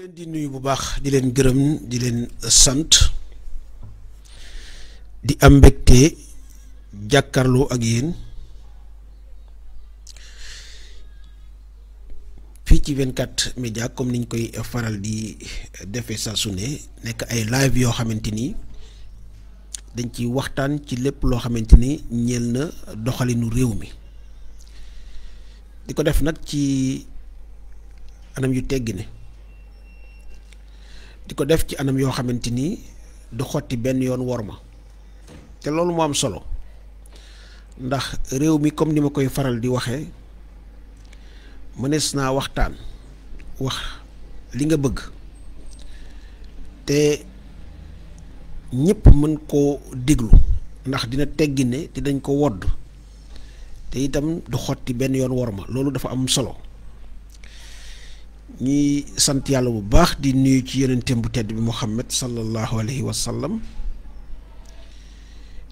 leen di nuyu bu baax di leen gërëm di leen sant di am mbégte jàkkaarloo ak yéen fii ci 24 média comme niñ koy faral di defee saa su ne nekk ay live yoo xamante ni dañ ci waxtaan ci lépp loo xamante ni ñeel na doxalinu réew mi di ko def nag ci anam yu teggi ne di ko def ci anam yoo xamante ni du xotti benn yoon worma te loolu moo am solo ndax réew mi comme ni ma koy faral di waxee mënees naa waxtaan wax li nga bëgg te ñëpp mën koo déglu ndax dina teggi ne te dañ ko wodd te itam du xotti benn yoon worma loolu dafa am solo ñuy sant yàlla bu baax di nuyu ci yonenteem bu tedd bi Muhammad sallallahu alayhi wa sallam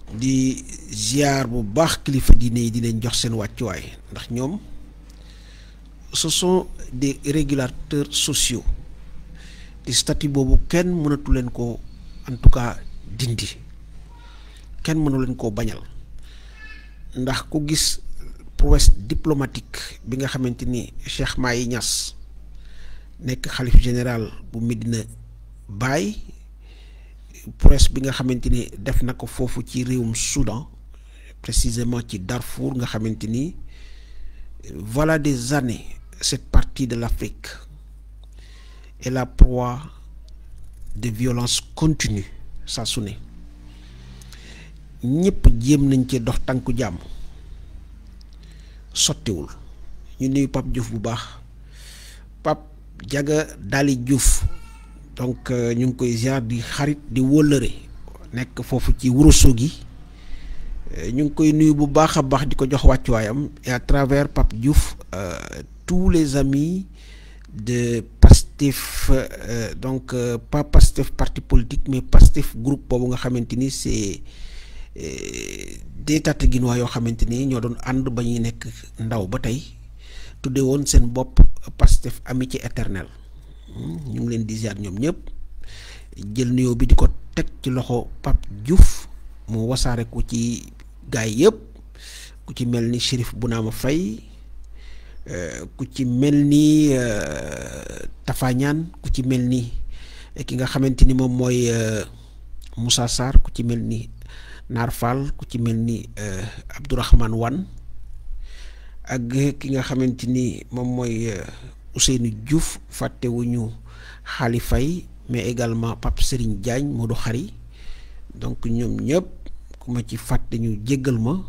di ziar bu baax kilifa diine yi di leen jox seen wàccuwaay ndax ñoom ce sont des régulateurs sociaux di statut boobu kenn mënatu leen ko en tout cas dindi kenn mënu leen koo bañal ndax ku gis prouesse diplomatique bi nga xamante ni Cheikh Mahi Niass nekk xalif général bu Medina Baye prouesse bi nga xamante ni def na ko foofu ci réewum Soudan précisément ci Darfour nga xamante ni voilà des années cette partie de l'Afrique est la proie de violences continues saa su ne ñëpp jéem nañ ci dox tànku jàmm sottiwul ñu nuyu Pape Diouf bu baax Pape Diaga Dali Diouf donc ñu ngi koy ziar di xarit di wóllëre nekk foofu ci Ourossogui ñu ngi koy nuyu bu baax a baax di ko jox wàccuwaayam et à travers Pape Diouf tous les amis de Pastef donc pas Pastef parti politique mais Pastef groupe boobu nga xamante ni c'est des Tataguinois yoo xamante ni ñoo doon ànd ba ñuy nekk ndaw ba tey tudde woon seen bopp Pastef amitié éternelle ñu ngi leen di ziar ñoom ñëpp jël nuyoo bi di ko teg ci loxo Pape Diouf mu wasaare ko ci gaay yëpp ku ci mel ni Chérif Bounama Faye ku ci mel ni Tafa Niane ku ci mel ni ki nga xamante ni moom mooy Moussa Sarr ku ci mel ni Naar Fall ku ci mel ni Abdourahmane Wane ak ki nga xamante ni moom mooy Ousseynou Diouf fàttewuñu Xaali Faye mais également Pape Serigne Diagne Modou Khari donc ñoom ñëpp ku ma ci fàtte ñu jéggal ma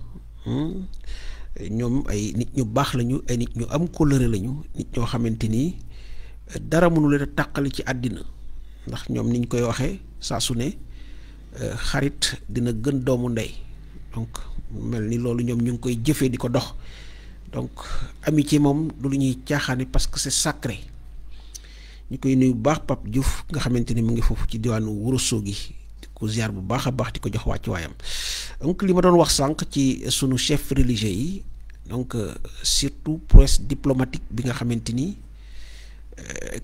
ñoom ay nit ñu baax lañu ay nit ñu am kóllëre lañu nit ñoo xamante ni dara mënu leen a tàqali ci àddina ndax ñoom niñ koy waxee saa su ne xarit dina gën doomu ndey donc mel ni loolu ñoom ñu ngi koy jëfee di ko dox donc amitié moom du lu ñuy caaxaane parce que c'est sacré ñu koy nuyu bu baax Pape Diouf nga xamante ni mu ngi foofu ci diwaanu Ourossogui di ko ziar bu baax a baax di ko jox wàccu waayam donc li ma doon wax sànq ci sunu chef religieux yi donc surtout prouesse diplomatique bi nga xamante ni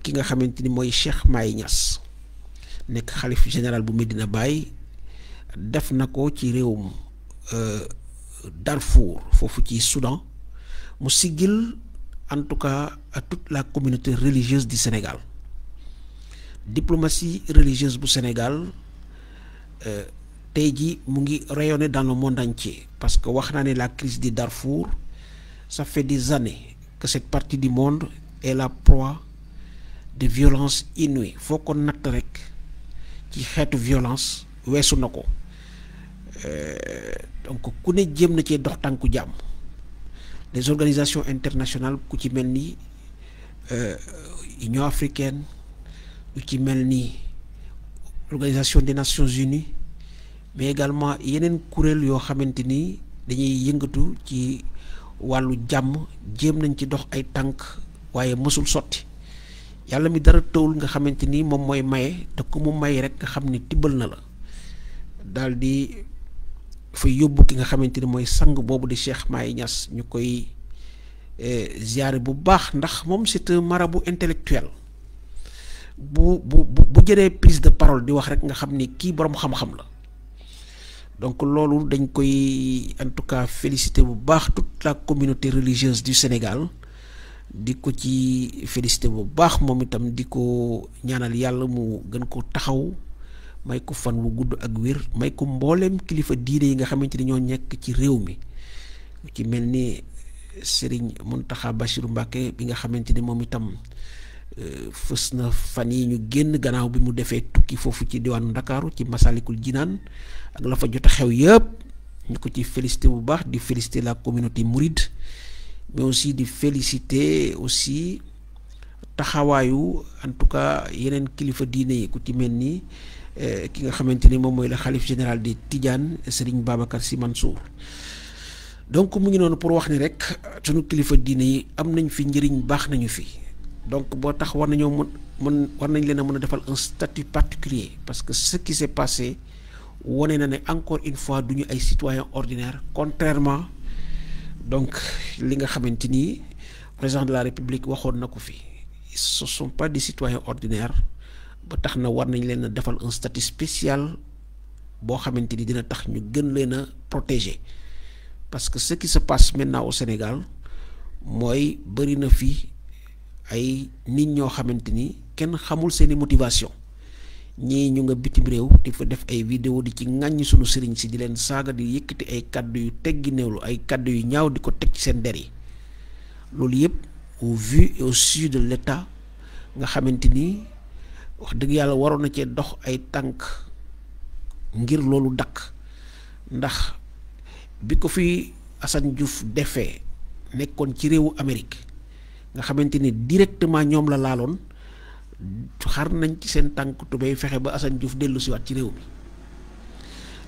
ki nga xamante ni mooy Cheikh Mahi Niass nekk xalif général bu Medina Baye def na ko ci réewum Darfour foofu ci Soudan mu siggil en tout cas à toute la communauté religieuse du Sénégal diplomatie religieuse bu Sénégal tey ji mu ngi rayonner dans le monde entier parce que wax naa ne la crise du Darfour ça fait des années que cette partie du monde est la proie de violences inouïes foo ko natt rek ci xeetu violence weesu na ko donc ku ne jéem na cee dox tànku jàmm les organisations internationales ku ci mel ni Union africaine ku ci mel ni l'Organisation des Nations Unies mais également yeneen kuréel yoo xamante ni dañuy yëngatu ci wàllu jàmm jéem nañ ci dox ay tànk waaye mësul sotti yàlla mi dara tëwul nga xamante ni moom mooy maye te ku mu may rek nga xam ni tibbal na la daal di fa yóbbu ki nga xamante ni mooy sang boobu di Cheikh Mahi Niass ñu koy ziare bu baax ndax moom c'est un marabout intellectuel bu jëlee prise de parole di wax rek nga xam ni kii boroom xam-xam la. Donc loolu dañ koy en tout cas féliciter bu baax toute la communauté religieuse du Sénégal di ko ci féliciter bu baax moom itam di ko ñaanal yàlla mu gën ko taxaw may ko fan wu gudd ak wér may ko mbooleem kilifa diine yi nga xamante ni ñoo nekk ci réew mi ci mel ni Serigne Mountakha Bassirou Mbacké bi nga xamante ni moom itam fës na fan yi ñu génn gannaaw bi mu defee tukki foofu ci diwaanu Ndakaaru ci Masalikul Jinaan ak la fa jot a xew yëpp ñu ko ci féliciter bu baax di féliciter la communauté mouride mais aussi di féliciter aussi taxawaayu en tout cas yeneen kilifa diine yi ku ci mel ni ki nga xamante ni moom mooy le xalif général des Tidiane Serigne Babacar Sy Mansour. Donc mu ngi noonu pour wax ni rek sunu kilifa diine yi am nañ fi njëriñ baax nañu fi donc boo tax war nañoo war nañ leen a mën a defal un statut particulier parce que ce qui s'est passé wone na ne encore une fois duñu ay citoyens ordinaires contrairement donc li nga xamante ni président de la République waxoon na ko fi ce sont pas des citoyens ordinaires ba tax na war nañ leen a defal un statut spécial boo xamante ni dina tax ñu gën leen a protéger parce que ce qui se passe maintenant au Sénégal mooy bëri na fi ay nit ñoo xamante ni kenn xamul seeni motivation ñii ñu nga bitim réew di fa def ay vidéo di ci ŋàññi sunu sëriñ si di leen saaga di yëkkati ay kaddu yu teggi néewlu ay kaddu yu ñaaw di ko teg ci seen der yi loolu yëpp au vu et au su de l'État nga xamante ni wax dëgg yàlla waroon na cee dox ay tànk ngir loolu dakk ndax bi ko fi Assane Diouf defee nekkoon ci réewu Amérique nga xamante ni directement ñoom la laaloon xar nañ ci seen tànk tubéy fexe ba Assane Diouf dellu siwaat ci réew mi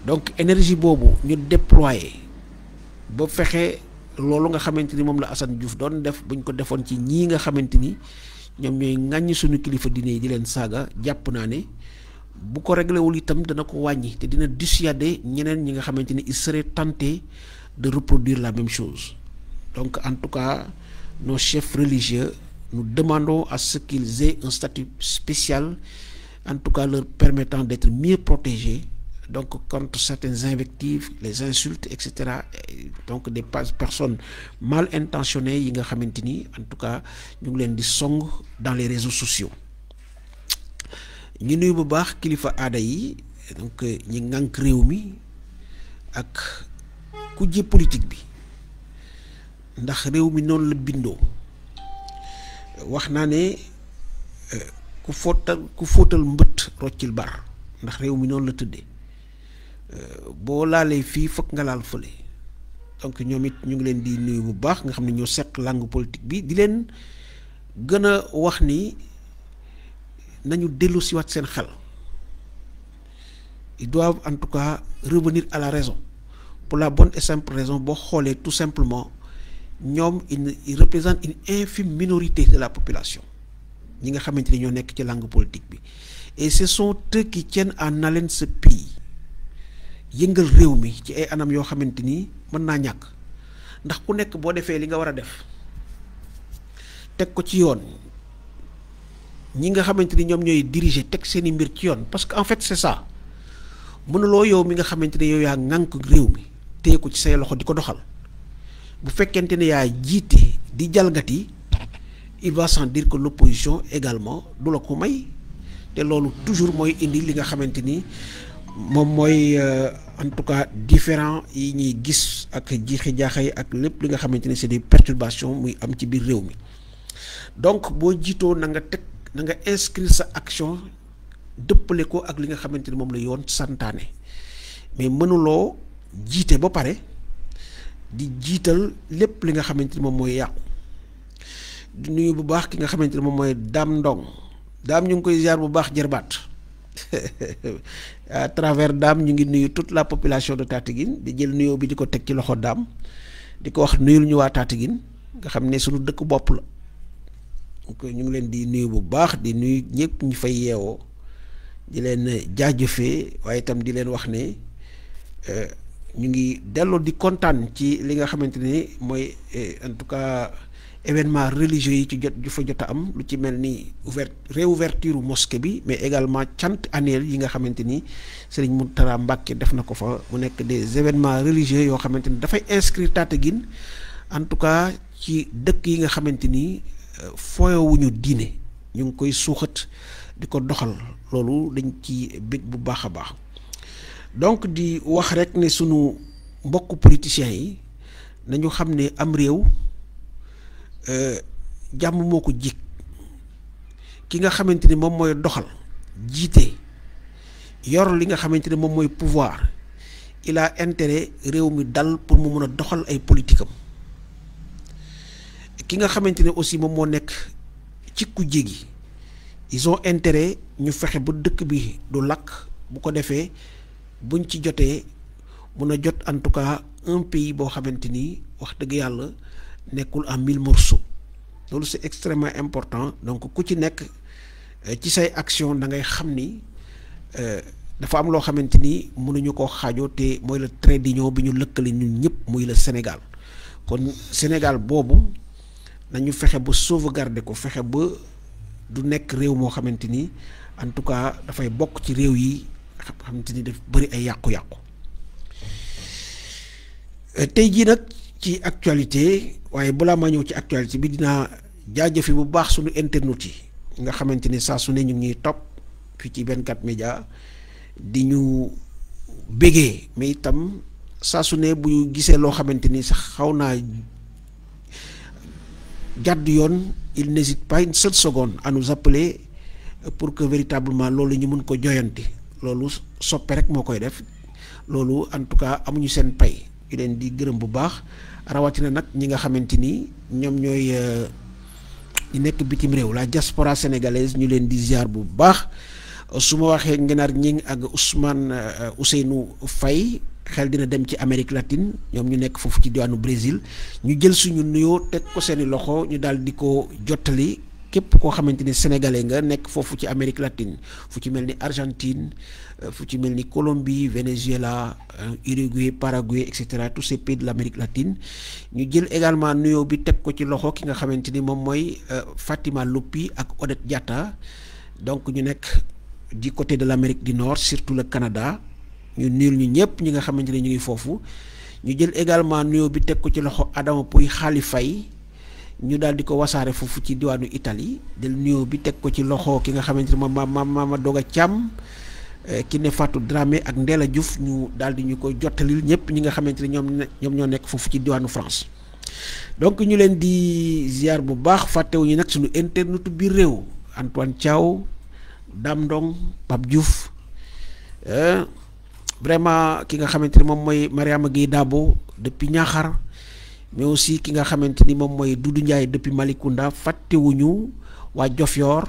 donc énergie boobu ñu déployer ba fexe loolu nga xamante ni moom la Assane Diouf doon def buñ ko defoon ci ñii nga xamante ni ñoom ñooy ŋàññi suñu kilifa diine yi di leen saaga jàpp naa ne bu ko réglé wul itam dana ko wàññi te dina dissuader ñeneen ñi nga xamante ni il serait tenté de reproduire la même chose. Donc en tout cas nos chefs religieux, nous demandons à ce qu'ils aient un statut spécial, en tout cas leur permettant d'être mieux protégés donc contre certaines invectives, les insultes, etc. Donc des personnes mal intentionnées yi nga xamante ni en tout cas ñu ngi leen di song dans les réseaux sociaux. ñu nuyu bu baax kilifa aada yi donc ñi ngànk réew mi ak kujje politique bi ndax réew mi noonu la bindoo wax naa ne ku fóotal mbët roccil bar ndax réew mi noonu la tëddee boo laalee fii fokk nga laal fële donc ñoom it ñu ngi leen di nuyu bu baax nga xam ne ñoo seq langue politique bi di leen gën a wax ni nañu dellu si waat seen xel ils doivent en tout cas revenir à la raison pour la bonne et simple raison boo xoolee tout simplement ñoom ils représentent une infime minorité de la population ñi nga xamante ni ñoo nekk ci langue politique bi et ce sont eux qui tiennent en haleine ce pays yëngal réew mi ci ay anam yoo xamante ni mën naa ñàkk ndax ku nekk boo defee li nga war a def teg ko ci yoon ñi nga xamante ni ñoom ñooy diriger teg seeni mbir ci yoon parce que en fait c'est ça mënuloo yow mi nga xamante ne yow yaa ŋànk réew mi téye ko ci say loxo di ko doxal bu fekkente ne yaa jiite di jalgati il va sans dire que l'opposition également du la ko may te loolu toujours mooy indi li nga xamante ni moom mooy en tout cas différent yi ñuy gis ak jiixi jaaxay ak lépp li nga xamante ni c'est des perturbations muy am ci biir réew mi donc boo jiitoo na nga inscrire sa action dëppale ko ak li nga xamante ni moom la yoon santaane mais mënuloo jiite ba pare di jiital lépp li nga xamante ni moom mooy yàqu di nuyu bu baax ki nga xamante ni moom mooy Dame Ndong Dame ñu ngi koy ziar bu baax jërbaat à travers Dame ñu ngi nuyu toute la population de Tataguine di jël nuyoo bi di ko teg ci loxo Dame di ko wax nuyul ñu waa Tataguine nga xam ne suñu dëkk bopp la donc ñu ngi leen di nuyu bu baax di nuyu ñëpp ñu fay yeewoo di leen jaajëfee waaye itam di leen wax ne ñu ngi delloo di kontaan ci li nga xamante ni mooy en tout cas événement religieux yi ci ju fa jot a am lu ci mel ni réouverture mosquée bi, mais également cant annuel yi nga xamante ni Serigne Mountakha Mbacké def na ko fa mu nekk des événements religieux yoo xamante ni dafay inscrire Tataguine en tout cas ci dëkk yi nga xamante ni fooyowuñu diine ñu ngi koy suuxat di ko doxal, loolu dañ ci bég bu baax a baax. Donc di wax rek ne sunu mbokku politiciens yi nañu xam ne am réew jàmm moo ko jig, ki nga xamante ni moom mooy doxal jiite yor li nga xamante ne moom mooy pouvoir, il a intérêt réew mi dal pour mu mën a doxal ay politique am. Ki nga xamante ne aussi moom moo nekk ci kujje gi, ils ont intérêt ñu fexe ba dëkk bi du lakk, bu ko defee buñ ci jotee mun a jot en tout cas un pays boo xamante ni wax dëgg yàlla nekkul en mille morceaux. loolu c'est extrêmement important. Donc ku ci nekk ci say action da ngay xam ni dafa am loo xamante ni mënuñu koo xaajoo, te mooy le trait d'union bi ñu lëkkale ñun ñëpp muy le Sénégal. kon Sénégal boobu nañu fexe ba sauvegarder ko, fexe ba du nekk réew moo xamante ni en tout cas dafay bokk ci réew yi xamante ni daf bëri ay yàqu-yàqu. Tey jii nag ci actualité, waaye balaa maa ñëw ci actualité bi dinaa jaajëfi bu baax suñu internautes yi nga xamante ni saa su ne ñu ngi ñuy topp fii ci 24 médias di ñu bégee, mais itam saa su ne bu ñu gisee loo xamante ni sax xaw naa jàdd yoon, il n'hésite pas une seule seconde à nous appeler pour que véritablement loolu ñu mën ko joyanti. loolu soppe rek moo koy def, loolu en tout cas amuñu seen pay, yu leen di gërëm bu baax. rawatina nag ñi nga xamante ni ñoom ñooy ñi nekk bitim réew, la diaspora sénégalaise, ñu leen di ziar bu baax. su ma waxee Ngenaar Ñing ak Ousmane Ousseynou Faye xel dina dem ci Amérique latine, ñoom ñu nekk foofu ci diwaanu Brésil. ñu jël suñu nuyoo teg ko seeni loxo, ñu daal di ko jottali képp koo xamante ni sénégalais nga nekk foofu ci Amérique latine, fu ci mel ni Argentine, fu ci mel ni Colombie, Venezuela, Uruguay, Paraguay, et cetera, tous ces pays de l'Amérique latine. ñu jël également nuyoo bi teg ko ci loxo ki nga xamante ni moom mooy Fatima Lopi ak Odette Diatta, donc ñu nekk du côté de l'Amérique du Nord, surtout le Canada. ñu nuyul ñu ñëpp ñi nga xamante ni ñu ngi foofu. ñu jël également nuyoo bi teg ko ci loxo Adama Pouy Xaali Fay, ñu daal di ko wasaare foofu ci diwaanu Italie. del nuyoo bi teg ko ci loxo ki nga xamante ni ma Doga Thiam, ki ne Fatou Dramé ak Ndella Diouf, ñu daal di ñu koy jottalil ñëpp ñi nga xamante ni ñoom ñoo nekk foofu ci diwaanu France. donc ñu leen di ziar bu baax, fàttewuñu nag suñu internet biir réew, Antoine Thiaw, Dame Ndong, Pape Diouf, vraiment ki nga xamante ni moom mooy Mariama Gueye Dabo depuis Niakhar, mais aussi ki nga xamante ni moom mooy Doudou Ndiaye depuis Malicounda. fàttewuñu waa Diofior,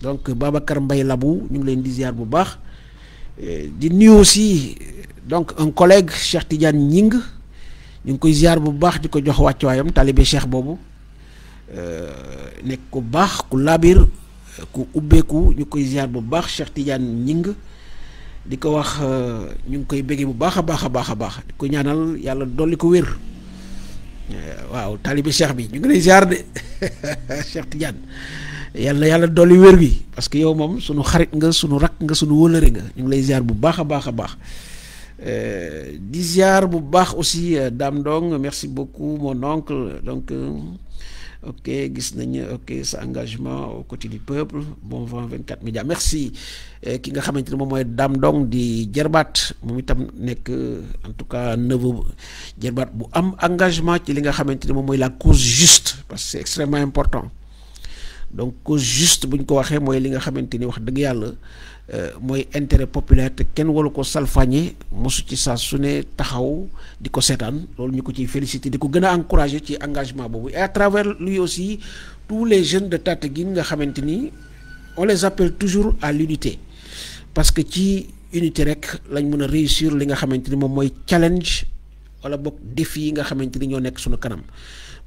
donc Babacar Mbaye Labou, ñu ngi leen di ziar bu baax. di nuyu aussi donc un collègue Cheikh Tidiane Ñing, ñu ngi koy ziar bu baax, di ko jox wàccuwaayam, talibé Cheikh boobu nekk ku baax, ku labir, ku ubbeeku, ñu koy ziar bu baax Cheikh Tidiane Ñing, di ko wax ñu ngi koy béggee bu baax a baax a baax a baax, di ko ñaanal yàlla dolli ko wér. waaw talibé Cheikh bi ñu ngi lay ziar de Cheikh Tidiane, yàlla dolli wér bi, parce que yow moom sunu xarit nga, sunu rakk nga, sunu wëlëre nga. ñu ngi lay ziar bu baax a baax a baax. di ziar bu baax aussi Dame Ndong, merci beaucoup mon oncle. Donc ok, gis nañu ok sa engagement aux côtés du peuple. Bon vent 24 médias, merci. ki nga xamante ne moom mooy Dame Ndong di jarbaat, moom itam nekk en tout cas neveu jarbaat bu am engagement ci li nga xamante ne moom mooy la cause juste, parce que c'est extrêmement important. donc cause juste bu ñu ko waxee mooy li nga xamante ni wax dëgg yàlla mooy intérêt populaire, te kenn waru ko salfañe, mosu ci saa su ne taxaw di ko seetaan. loolu ñu ko ciy féliciter, di ko gën a encourager ci engagement boobu, et à travers lui aussi tous les jeunes de Tataguine nga xamante ni on les appelle toujours à l'unité, parce que ci unité rek lañ mën a réussir li nga xamante ni moom mooy challenge wala boog défi yi nga xamante ni ñoo nekk suñu kanam.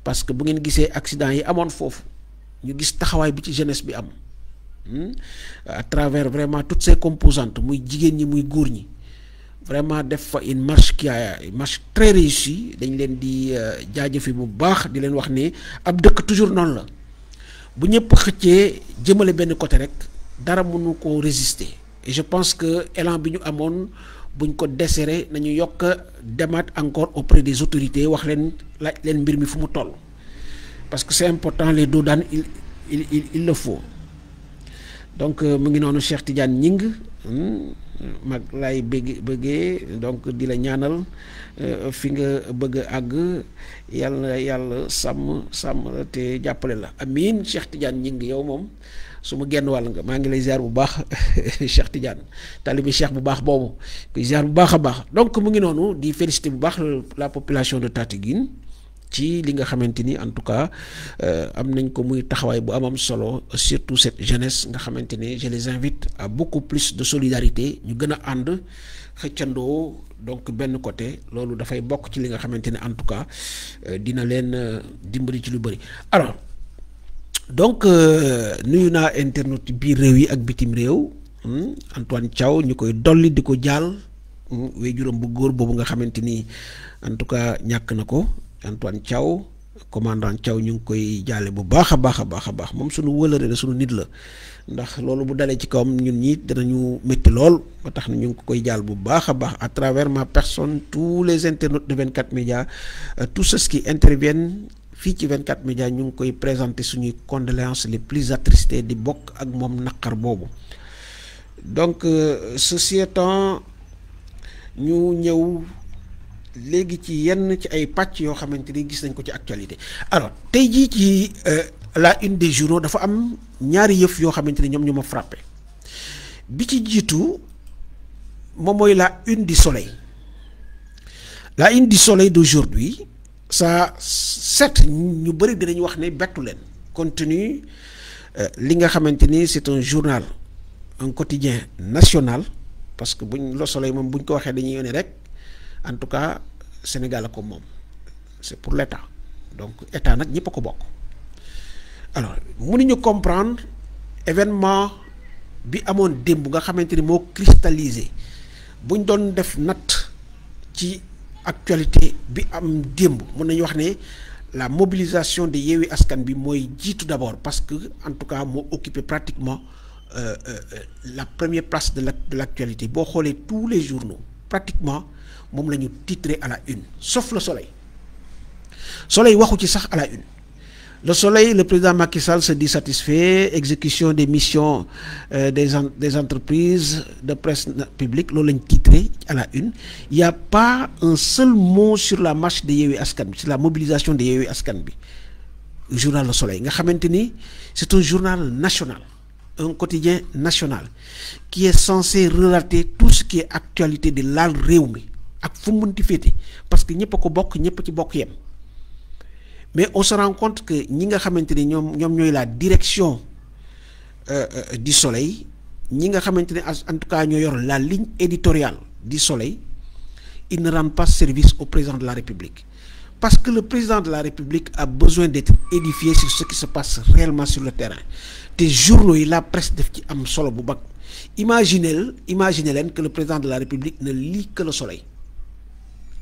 parce que bu ngeen gisee accident yi amoon foofu, ñu gis taxawaay bi ci jeunesse bi am à travers vraiment toutes ces composantes, muy jigéen ñi muy góor ñi, vraiment def fa une marche très réussie dañ leen di jaajëfe bu baax di leen wax ni ab dëkk toujours noonu la bu ñëpp xëccee jëmale benn côté rek dara mënu ko résister et je pense que élan bi ñu amoon buñ ko desserré nañu yokk demaat encore auprès des autorités wax leen laaj leen mbir mi fu mu toll parce que c'est important les doodaan il le faut donc mu ngi noonu Cheikh Tidiane Gningue mag lay bëggee donc di la ñaanal fi nga bëgg a àgg yàlla sàmm la te jàppale la amiin Cheikh Tidiane Gningue yow moom su ma genn wàll nga maa ngi lay ziar bu baax Cheikh Tidiane talibi Cheikh bu baax boobu kuy ziar bu baax a baax donc mu ngi noonu di féliciter bu baax la population de Tataguine ci li nga xamante ni en tout cas am nañ ko muy taxawaay bu amam solo surtout cette jeunesse nga xamante ni je les invite à beaucoup plus de solidarité ñu gën a ànd xëccandoo donc benn côté loolu dafay bokk ci li nga xamante ni en tout cas dina leen dimbali ci lu bëri alors donc nuyu naa internet biir réew yi ak bitim réew Antoine Thiaw ñu koy dolli di ko jaal waajuram bu góor boobu nga xamante ni en tout cas ñàkk na ko Antoine Thiaw commandant Thiaw ñu ngi koy jaale bu baax a baax moom suñu wëlëre la suñu nit la ndax loolu bu dalee ci kawam ñun ñi danañu métti lool ba tax na ñu ngi koy jaal bu baax a baax à travers ma personne tous les internautes de 24 médias tous ceux qui interviennent fii ci 24 médias ñu ngi koy présenter suñuy condoléances les plus attristées di bokk ak moom naqar boobu donc ceci étant ñu ñëw léegi ci yenn ci ay pàcc yoo xamante ni gis nañ ko ci actualité alors tey jii ci la une des journaux dafa am ñaari yëf yoo xamante ni ñoom ñoo ma frappé bi ci jiitu moom mooy la une du soleil d'aujourd'hui ça certes ñu bëri dinañ wax ne bettu leen compte tenu li nga xamante ni c'est un journal un quotidien national parce que buñ le soleil moom buñ ko waxee dañuy yónnee rek en tout cas Sénégal ko moom c'est pour l'État donc État nag ñëpp a ko bokk alors mënuñu comprendre événement bi amoon démb nga xamante ni moo cristallisé buñ doon def natt ci actualité bi am démb mën nañu wax ne la mobilisation de Yewwi Askan bi mooy jiitu d'abord parce que en tout cas moo occupé pratiquement la première place de l'actualité boo xoolee tous les journaux pratiquement moom la ñu titré à la une sauf le soleil waxu ci sax à la une le soleil le président Macky Sall se dit satisfait exécution des missions des entreprises de presse publique loolu lañ titré à la une il y a pas un seul mot sur la marche de Yewwi Askan bi sur la mobilisation de Yewwi Askan bi journal le soleil nga xamante ni c'est un journal national un quotidien national qui est censé relater tout ce qui est actualité de laal réew mi ak fu mu mënti féete parce que ñëpp a ko bokk ñëpp ci bokk yem mais on se rend compte que ñi nga xamante ni ñoom ñooy la direction du soleil ñi nga xamante ne en tout cas ñoo yor la ligne éditoriale du soleil ils ne rendent pas service au président de la République parce que le président de la République a besoin d'être édifié sur ce qui se passe réellement sur le terrain te journaux yi la presse def ci am solo bu bag imaginez leen que le président de la République ne lit que le soleil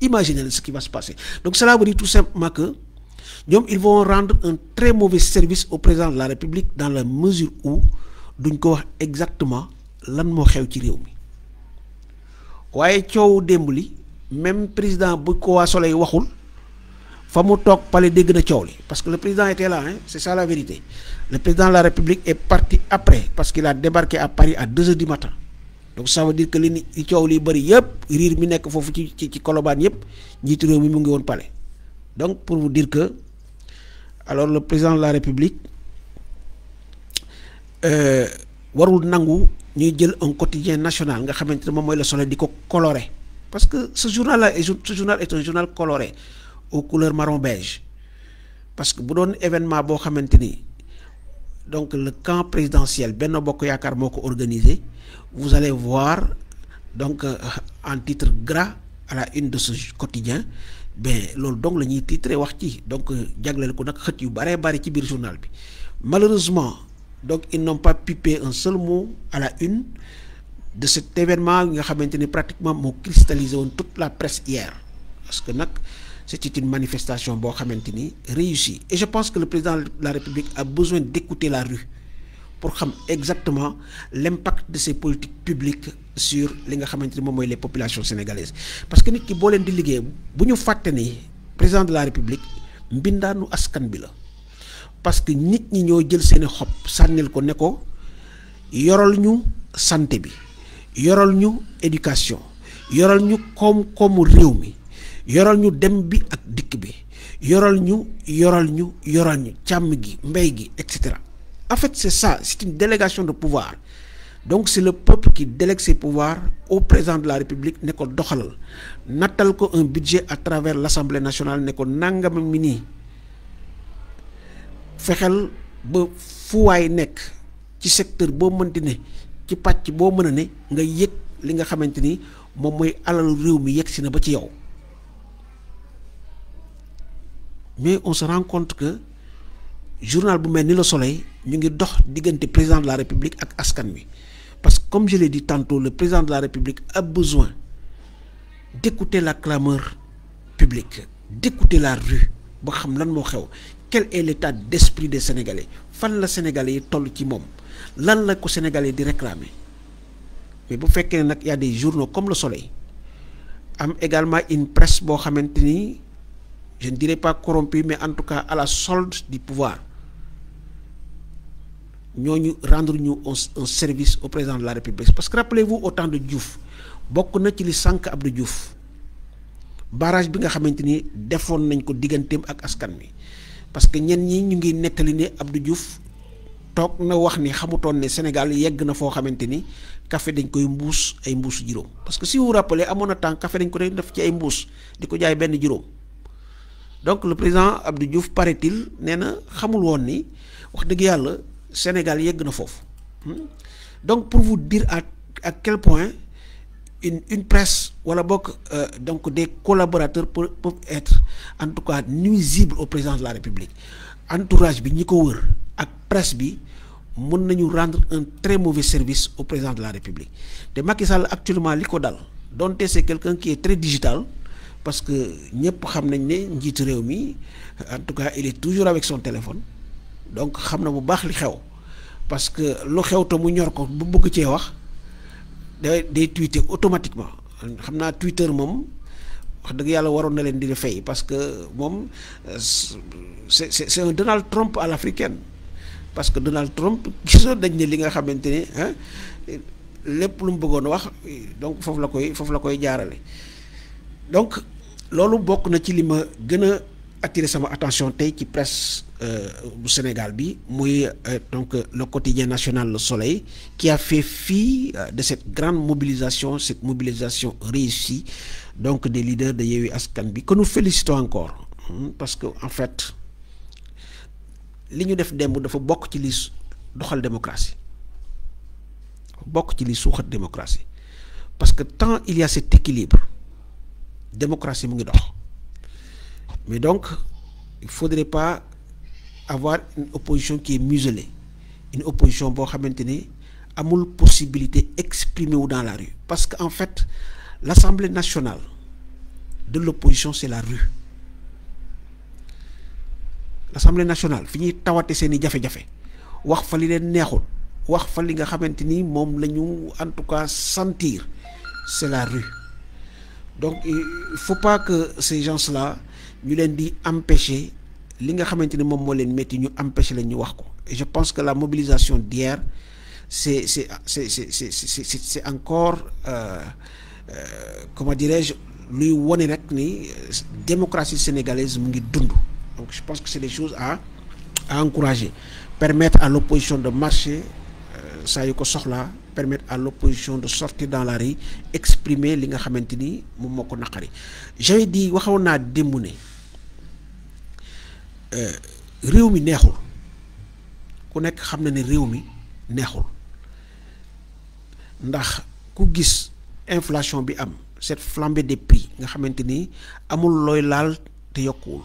imaginez ce qui va se passer donc cela veut dire tout simplement que ñoom ils vont rendre un très mauvais service au président de la République dans la mesure où duñ ko wax exactement lan moo xew ci réew mi waaye coow démb li même président bu ko waa soleil waxul fa mu toog palais dégg na coow li parce que le président était là c'est ça la vérité le président de la République est parti après parce qu'il a débarqué à Paris à 2 heures du matin donc ça veut dire que li coow li bëri yëpp riir mi nekk foofu ci Colobane yëpp njiitu réew mi mu ngi woon palais donc pour vous dire que alors le président de la République warul nangu ñuy jël un quotidien national nga xamante ne moom mooy le soleil di ko colorer parce que ce journal est un journal coloré aux couleurs marron beige parce que bu doon événement boo xamante ni donc le camp présidentiel Benno Bokk Yaakaar moo ko organisé vous allez voir donc en titre gras à la une de ce quotidien loolu donc la ñuy titré wax ci donc jagleel ko nag xët yu bare bari ci biir journal bi malheureusement donc ils n'ont pas pipé un seul mot à la une de cet événement nga xamante ni pratiquement moo cristallisé woon toute la presse hier parce que nag c'était une manifestation boo xamante ni réussie et je pense que le président de la République a besoin d'écouter la rue pour xam exactement l'impact de ces politiques publiques sur li nga xamante ni moom mooy les populations sénégalaises parce que nit ki boo leen di liggéey bu ñu fàtte ni président de la République mbindaanu askan bi la parce que nit ñi ñoo jël seeni xob sànnil ko ne ko yoral ñu santé bi yoral ñu éducation yoral ñu koom-koomu réew mi yoral ñu dem bi ak dikk bi yoral ñu càmm gi mbay gi et cetera. En fait c'est ça, c'est une délégation de pouvoir donc c'est le peuple qui délègue ses pouvoirs au président de la République ne ko doxalal nattal ko un budget à travers l'Assemblée nationale ne ko nangam mi nii fexeel ba fu waay nekk ci secteur boo mënti ne ci pàcc boo mën a ne nga yëg li nga xamante ni moom mooy alalu réew mi yegg si na ba ci yow mais on se rend compte que journal bu mel ni Le Soleil ñu ngi dox diggante président de la République ak askan wi parce que comme je l'ai dit tantôt le président de la République a besoin d'écouter la clameur publique d'écouter la rue ba xam lan moo xew quel est l'état d'esprit des Sénégalais fan la Sénégalais yi toll ci moom lan la ko Sénégalais di réclamer mais bu fekkee ne nag y a des journaux comme Le Soleil am également une presse boo xamante ni je ne dirais pas corrompue mais en tout cas à la solde du pouvoir ñooñu rendre ñu un service au président de la République parce que rappelez-vous au temps de Diouf bokk na ci li sànq Abdou Diouf barrage bi nga xamante ni defoon nañ ko digganteem ak askan wi parce que ñenn ñi ñu ngi nettali ne Abdou Diouf toog na wax ni xamutoon ne Sénégal yegg na foo xamante ni café dañ koy mbuus ay mbuusu juróom parce que si vous vous rappelez amoon na temps café dañ ko def ci ay mbuus di ko jaay benn juróom donc le président Abdou Diouf paraît-il nee na xamul woon ni wax dëgg yàlla Sénégal yegg na foofu donc pour vous dire à quel point une presse wala bokk donc des collaborateurs peuvent être en tout cas nuisibles au président de la République entourage bi ñi ko wër ak presse bi mën nañu rendre un très mauvais service au président de la République te Macky Sall actuellement li ko dal donte c'est quelqu'un qui est très digital parce que ñëpp xam nañ ne njiitu réew mi en tout cas il est toujours avec son téléphone donc xam na bu baax li xew parce que lu xew te mu ñor ko bu bëgg cee wax day tweeter automatiquement xam naa Twitter moom wax dëgg yàlla waroon na leen di fay parce que moom c'est un Donald Trump à l'africaine parce que Donald Trump gisoon dañ ne li nga xamante ne lépp lu mu bëggoon wax donc foofu la koy jaarale donc loolu bokk na ci li ma gën a attirer sama attention tey ci presse bu Sénégal bi muy donc le quotidien national Le Soleil qui a fait fi de cette grande mobilisation réussie donc des leaders de Yewwi Askan Wi que nous félicitons encore parce que en fait li ñu def démb dafa bokk ci li doxal démocratie bokk ci li suuxat démocratie parce que tant il y a cet équilibre démocratie mu ngi dox mais donc il faudrait pas avoir une opposition qui est muselée une opposition boo xamante ni amul possibilité exprimer wu dans la rue parce que en fait l'Assemblée nationale de l'opposition c'est la rue l'Assemblée nationale fi ñuy tawate seeni jafe-jafe wax fa li leen neexul wax fa li nga xamante ni moom la ñu en tout cas sentir c'est la rue donc il faut pas que ces gens-là ñu leen di empêcher li nga xamante ni moom moo leen métti ñu empêcher leen ñu wax ko et je pense que la mobilisation d'hier c'est encore comment dirais-je luy wone rek ni démocratie sénégalaise mu ngi dund donc je pense que c'est des choses à encourager permettre à l'opposition de marcher saa yu ko soxlaa permettre à l'opposition de sortir dans la rue exprimer li nga xamante ni moom moo ko naqari j'avais dit waxoon naa démb ne réew mi neexul ku nekk xam na ne réew mi neexul ndax ku gis inflation bi am cette flambée des prix nga xamante ni amul looy laal te yokkuwul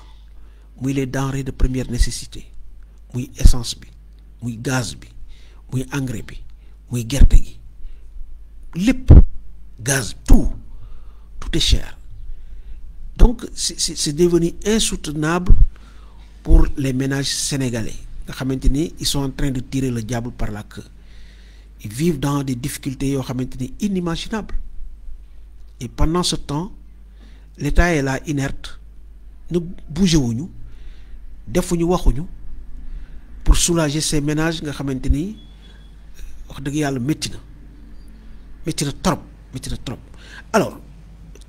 muy les denrées de première nécessité muy essence bi muy gaz bi muy engrais bi muy gerte gi lépp gaz tout est cher donc c'est devenu insoutenable pour les ménages sénégalais nga xamante ni ils sont en train de tirer le diable par la queue. Ils vivent dans des difficultés yoo xamante ni inimaginables et pendant ce temps l'État est là inerte ne bougé wuñu defuñu waxuñu pour soulager ces ménages nga xamante ni wax dëgg yàlla métti na trop alors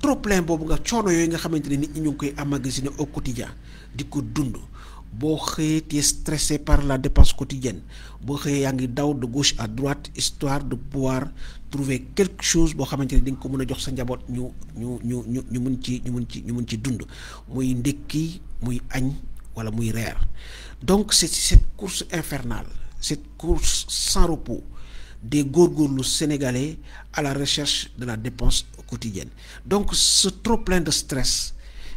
trop plein boobu nga coono yooyu nga xamante ne nit ñi ñu ngi koy emmagasiner au quotidien di ko dund boo xëyee tu es stressé par la dépense quotidienne boo xëyee yaa ngi daw de gauche à droite histoire de pouvoir trouver quelque chose boo xamante ne di nga ko mën a jox sa njaboot ñu mun ci dund muy ndékki muy añ wala muy reer donc c'est cette course infernale cette course sans repos des góorgóorlu sénégalais à la recherche de la dépense quotidienne donc ce trop plein de stress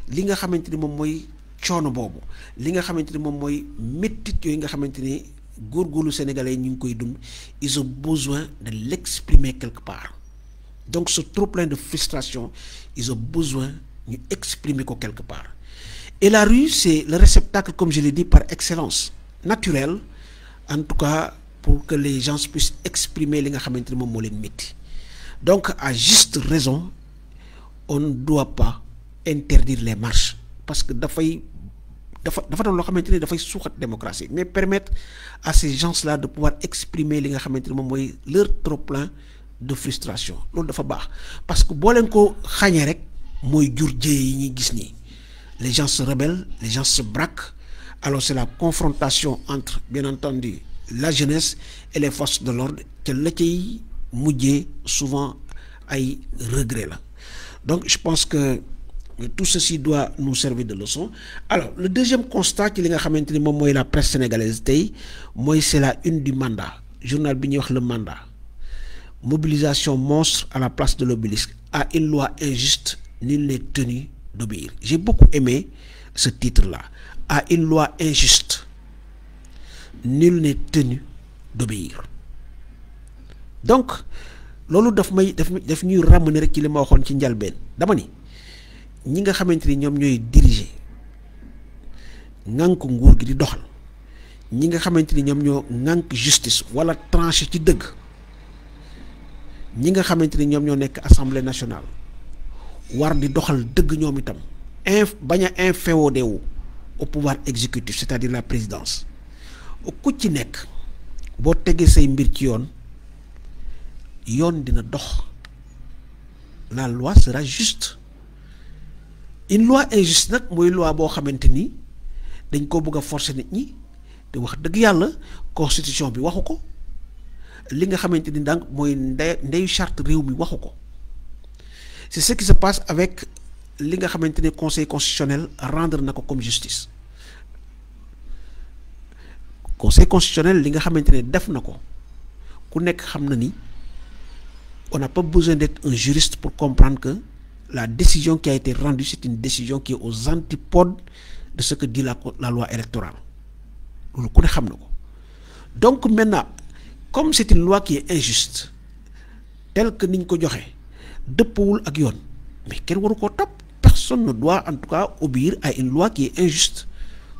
li nga xamante ni moom mooy coono boobu li nga xamante ni moom mooy méttit yooyu nga xamante ni góorgóorlu sénégalais ñu ngi koy dund ils ont besoin de l'exprimer quelque part donc ce trop plein de frustration ils ont besoin ñu exprimer ko quelque part et la rue c'est le réceptacle comme je l'ai dit par excellence naturel en tout cas pour que les gens puissent exprimer li nga xamante ni moom moo leen métti donc à juste raison on ne doit pas interdire les marches parce que dafa doon loo xamante ni dafay suuxat démocratie mais permettre à ces gens-là de pouvoir exprimer li nga xamante ni moom mooy leur trop-plein de frustration loolu dafa baax parce que boo leen ko xañee rek mooy jur jëye yi ñuy gis nii les gens se rebellent les gens se braquent alors c'est la confrontation entre bien entendu la jeunesse et les forces de l'ordre te la cay mujjee souvent ay regret la donc je pense que tout ceci doit nous servir de leçon alors le deuxième constat ci li nga xamante ni moom mooy la presse sénégalaise tey mooy c'est la une du mandat journal bi ñuy wax le mandat mobilisation monstre à la place de l'obélisque à une loi injuste nul n'est tenu d'obéir j'ai beaucoup aimé ce titre-là à une loi injuste nul n'est tenu d'obéir donc loolu daf ñuy ramener rek ci li ma waxoon ci njalbeen dama ni ñi nga xamante ni ñoom ñooy diriger ŋànk nguur gi di doxal ñi nga xamante ni ñoom ñoo ŋànk justice wala tranché ci dëgg ñi nga xamante ni ñoom ñoo nekk assemblée nationale war di doxal dëgg ñoom itam bañ a inféodé wu au pouvoir exécutif c'est-à-dire la présidence ku ci nekk boo tegee say mbir ci yoon dina dox la loi sera juste une loi injuste nag mooy loi boo xamante ni dañ koo bëgg a forcer nit ñi te wax dëgg yàlla constitution bi waxu ko li nga xamante ni donc mooy ndeyu charte réew mi waxu ko c'est ce qui se passe avec li nga xamante ni conseil constitutionnel rendre na ko comme justice conseil constitutionnel li nga xamante ne def na ko ku nekk xam na ni on n'a pas besoin d'être un juriste pour comprendre que la décision qui a été rendue c'est une décision qui est aux antipodes de ce que dit la loi électorale loolu ku ne xam na ko donc maintenant comme c'est une loi qui est injuste telle que niñ ko joxe dëppawul ak yoon mais kenn waru koo topp personne ne doit en tout cas obéir à une loi qui est injuste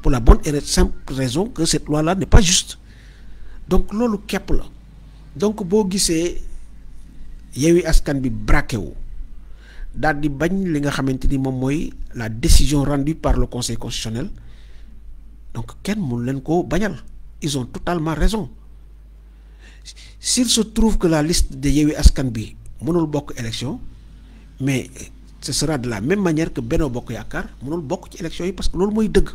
pour la bonne et simple raison que cette loi-là n'est pas juste donc loolu képp la donc boo gisee Yewwi Askan bi braqué wu daal di bañ li nga xamante ni moom mooy la décision rendue par le conseil constitutionnel donc kenn mënu leen ko bañal ils ont totalement raison s'il se trouve que la liste de Yewwi Askan bi mënul bokk élection mais ce sera de la même manière que Benno Bokk Yaakaar mënul bokk ci élection yi parce que loolu mooy dëgg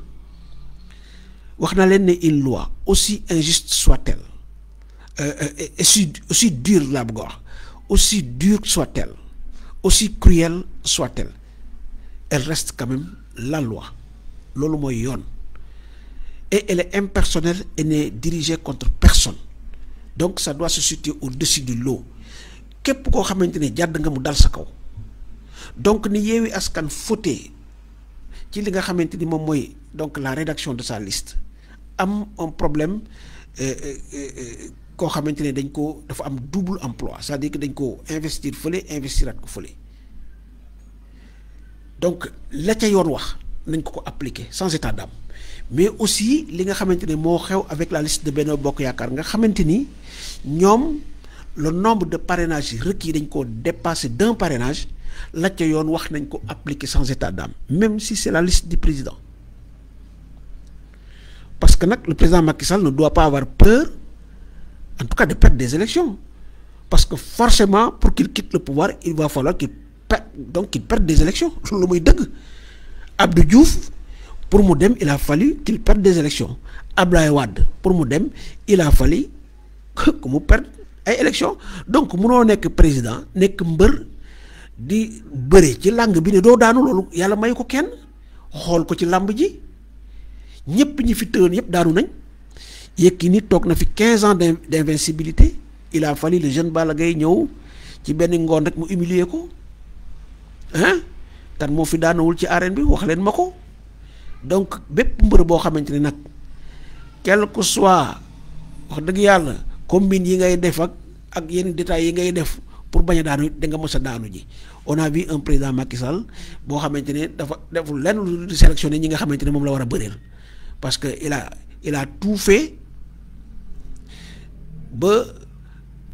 wax na leen ne une loi aussi injuste soit-elle aussi dure laa bëgg a wax aussi dure soit-elle aussi cruelle soit-elle elle reste quand même la loi loolu mooy yoon et elle est impersonnelle et n'est dirigée contre personne donc ça doit se situer au-dessus du lot képp koo xamante ne jàdd nga mu dal sa kaw donc ni Yewwi Askan fauté ci li nga xamante ni moom mooy donc la rédaction de sa liste am un problème koo xamante ne dañ ko dafa am double emploi, c'est-à-dire que dañ ko investir fële investiraat ko fële. Donc la ca yoon wax nañ ko appliquer sans état d'âme. Mais aussi li nga xamante ne moo xew avec la liste de Benno Bokk Yaakaar nga xamante ni ñoom le nombre de parrainages requis dañ ko dépasser d'un parrainage, la ca yoon wax nañ ko appliquer sans état d'âme, même si c'est la liste du président. Parce que le président Macky Sall ne doit pas avoir peur, en tout cas, de perdre des élections. Parce que forcément, pour qu'il quitte le pouvoir, il va falloir qu'il perde des élections. Abdou Diouf, pour Moudem, il a fallu qu'il perde des élections. Abdoulaye Wade, pour Moudem, il a fallu qu'il perde des élections. Donc, nous n'est que président, n'est que mbeur, di beure ci langue bi ne do daanu lolu yalla may ko kenn xol ko ci lamb ji ñepp ñi fi teun yépp daanu nañ. Yekini tok na fi 15 ans d'invincibilité, il a fallu le jeune Balla Gaye ñew ci ben ngone rek mu humilier ko. Hein? Tan mo fi daanawul ci arène bi wax len mako. Donc bépp mbeur bo xamanteni nak quel que soit wax deug yalla combine yi ngay def ak yenn détails yi ngay def pour baña daanu da nga mësa daanu ji. On a vu un président Macky Sall bo xamanteni dafa deful lenn lu sélectionner ñi nga xamanteni mom la wara beurel, parce que il a tout fait ba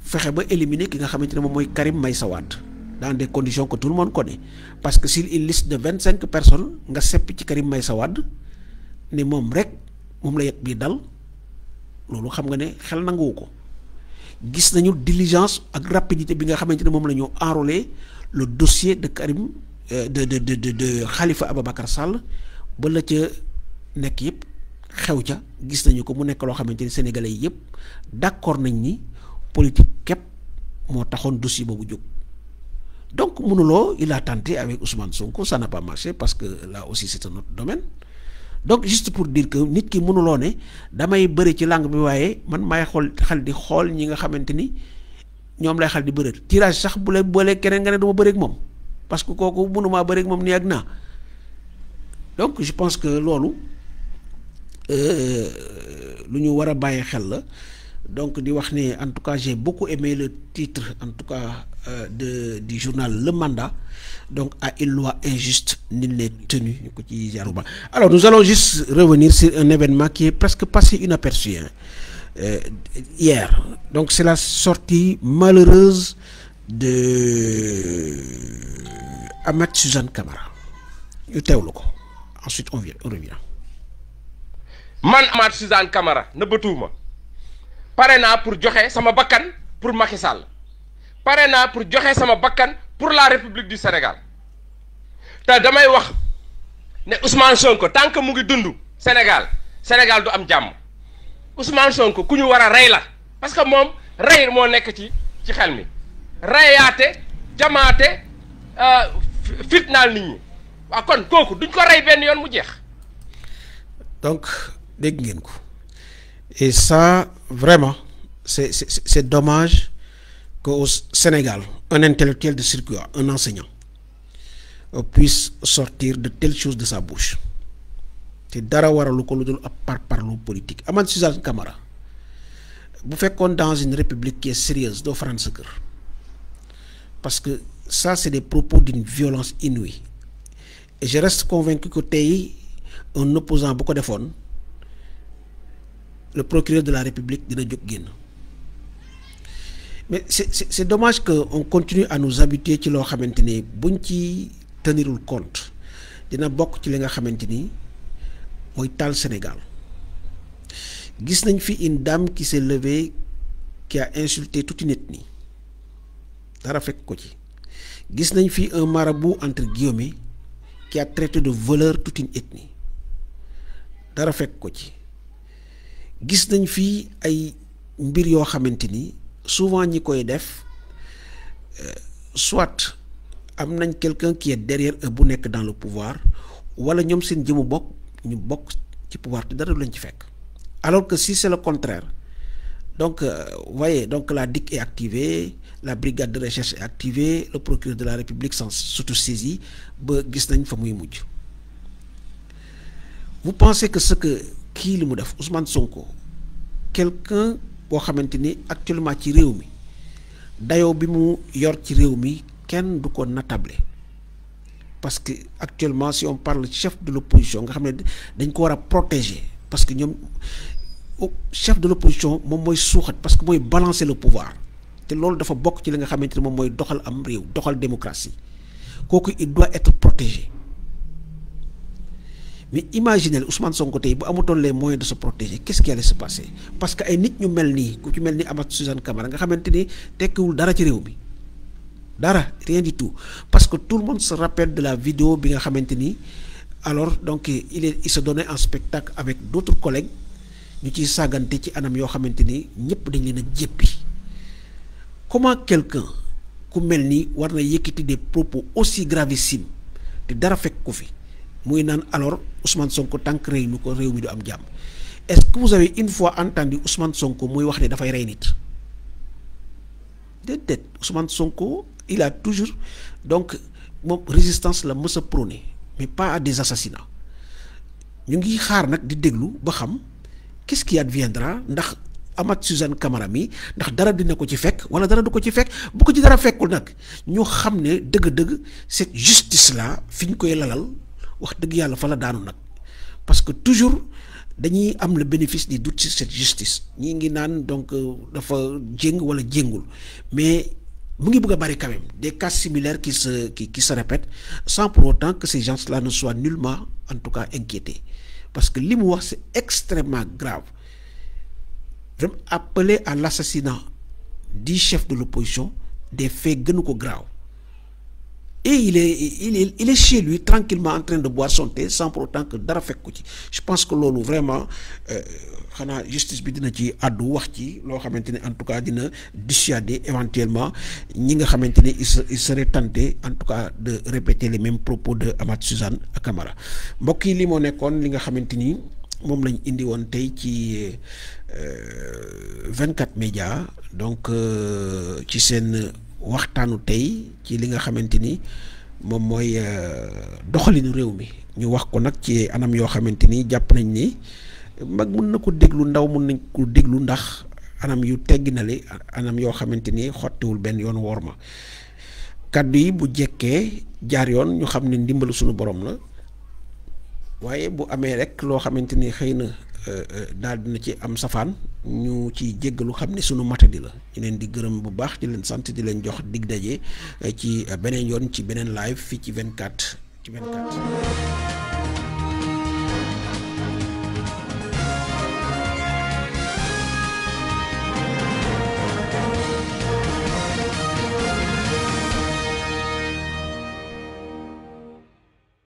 fexé ba éliminer ki nga xamanteni mom moy Karim Meïssa Wade dans des conditions que tout le monde connaît, parce que s'il une liste de 25 personnes nga sepp ci Karim Meïssa Wade ne mom rek mom la yet bi dal lolu xam nga ne xel nanguko. Gis nañu diligence ak rapidité bi nga xamanteni mom la ñu enrôler le dossier de Karim de Khalifa Ababacar Sall ba la ca nek yépp xew ca gis nañu ko mu nek lo xamanteni sénégalais yépp d'accord nañ ni politique kep mo taxone dossier bobu jog. Donc mënulo il a tenté avec Ousmane Sonko, ça n'a pas marché parce que là aussi c'est un autre domaine. Donc juste pour dire que nit ki mënulo né damay bëri ci langue bi wayé man may xal di xol ñi nga xamanteni ñom lay xal di bëreut tirage sax bu lay bolé keneen nga né duma bëri ak mom parce que koku mënuma bëri ak mom ni ak na. Donc je pense que lolu lu ñu wara bayé xel la. Donc di wax né en tout cas j'ai beaucoup aimé le titre en tout cas du journal Le Mandat, donc à une loi injuste nul n'est tenu. Alors nous allons juste revenir sur un événement qui est presque passé inaperçu hier. Donc c'est la sortie malheureuse de Amath Suzanne Camara. Ensuite on revient. Man Amath Suzanne Camara ne bëtuuma pare naa pour joxe sama bakkan pour Macky Sall, pare naa pour joxe sama bakkan pour la République du Sénégal. te damay wax ne Ousmane Sonko tant que mu ngi dund Sénégal du am jàmm. Ousmane Sonko ku ñu war a rey la parce que moom rey moo nekk ci xel mi reyaate jamaate fitnaal nit ñi waaw kon kooku duñ ko rey benn yoon mu jeex. Donc dégg ngeen ko. Et ça, vraiment, c'est dommage qu'au Sénégal, un intellectuel de circuit, un enseignant, puisse sortir de telles choses de sa bouche. C'est Darawara Lokolodol à par le politique. Amath Suzanne Camara, vous faites qu'on dans une république qui est sérieuse, de France. Parce que ça, c'est des propos d'une violence inouïe. Et je reste convaincu que Taï, un opposant beaucoup de fonds, le procureur de la République dina jóg génn. Mais c'est dommage qu'on continue à nous habituer ci loo xamante ni buñ ci tenirul compte dina bokk ci li nga xamante ni mooy taal Sénégal. Gis nañ fi une dame qui s'est levée qui a insulté toute une ethnie dara fekk ko ci. Gis nañ fi un marabout entre guillemets qui a traité de voleur toute une ethnie dara fekk ko ci. Gis nañ fi ay mbir yoo xamante ni souvent ñi koy def soit am nañ quelqu'un qui est derrière eux bu nekk dans le pouvoir wala ñoom seen jëmu bokk ñu bokk ci pouvoir te dara lañ ci fekk. Alors que si c'est le contraire, donc vous voyez, donc la DIC est activée, la brigade de recherche est activée, le procureur de la République s'auto-saisit ba gis nañ fa muy mujj. Vous pensez que ce que kii li mu def Ousmane Sonko quelqu'un boo xamante ni actuellement ci réew mi dayoo bi mu yor ci réew mi kenn du ko natable parce que actuellement si on parle chef de l'opposition nga xam ne dañ ko war a protéger parce que ñoom chef de l'opposition moom mooy suuxat parce que mooy balancer le pouvoir te loolu dafa bokk ci li nga xamante ni moom mooy doxal am réew doxal démocratie kooku il doit être protégé mais imaginez Ousmane Sonko tey bu amutoon les moyens de se protéger qu'est-ce qui allait se passer parce que ay nit ñu mel nii ku ci mel ni Amath Suzanne Camara nga xamante ni tekkiwul dara ci réew mi dara rien du tout parce que tout le monde se rappelle de la vidéo bi nga xamante ni alors donc il se donnait en spectacle avec d'autres collègues ñu ciy saagante ci anam yoo xamante ni ñëpp dañ leen a jéppi comment quelqu'un ku mel ni war na yëkkati des propos aussi gravissimes te dara fekk ko fi muy naan alors Ousmane Sonko tant que rey nu ko réew mi du am jàmm est-ce que vous avez une fois entendu Ousmane Sonko muy wax ne dafay rey nit déedéet Ousmane Sonko il a toujours donc moom résistance la mës a prôné mais pas à des assassinats ñu ngi xaar nag di déglu ba xam qu'est-ce qui adviendra ndax Amath Suzanne Camara mi ndax dara dina ko ci fekk wala dara du ko ci fekk bu ko ci dara fekkul nag ñu xam ne dëgg-dëgg cette justice là fi ñu koy lalal wax dëgg yàlla fa la daanu nag parce que toujours dañuy am le bénéfice du doute sur cette justice ñi ngi naan donc dafa jéng wala jéngul mais mu ngi bëgg a bari quand même des cas similaires qui se répètent sans pour autant que ces gens-là ne soient nullement en tout cas inquiétés parce que li mu wax c'est extrêmement grave vraiment appeler à l'assassinat du chef de l'opposition des faits gënu ko grave et il est chez lui tranquillement en train de boire son thé sans pour autant que dara fekk ko ci je pense que loolu vraiment xanaa justice bi dina ci àddu wax ci loo xamante ne en tout cas dina dissuader éventuellement ñi nga xamante ne il serait tenté en tout cas de répéter les mêmes propos de Amath Suzanne Camara mbokk yi li moo nekkoon li nga xamante ni moom lañ indi woon tey ci 24 médias donc ci seen waxtaanu tey ci li nga xamante ni moom mooy doxalinu réew mi ñu wax ko nag ci anam yoo xamante ni jàpp nañ ni mag mën na ko déglu ndaw mën nañ ko déglu ndax anam yu tegginale anam yoo xamante ni xottiwul benn yoon woor ma kàddu yi bu jekkee jaar yoon ñu xam ne ndimbalu suñu borom la waaye bu amee rek loo xamante ni xëy na daal dina ci am safaan ñu ci jéggalu xam ne sunu matadi la ñu leen di gërëm bu baax di leen sant di leen jox dig daje ci beneen yoon ci beneen live fii ci 24.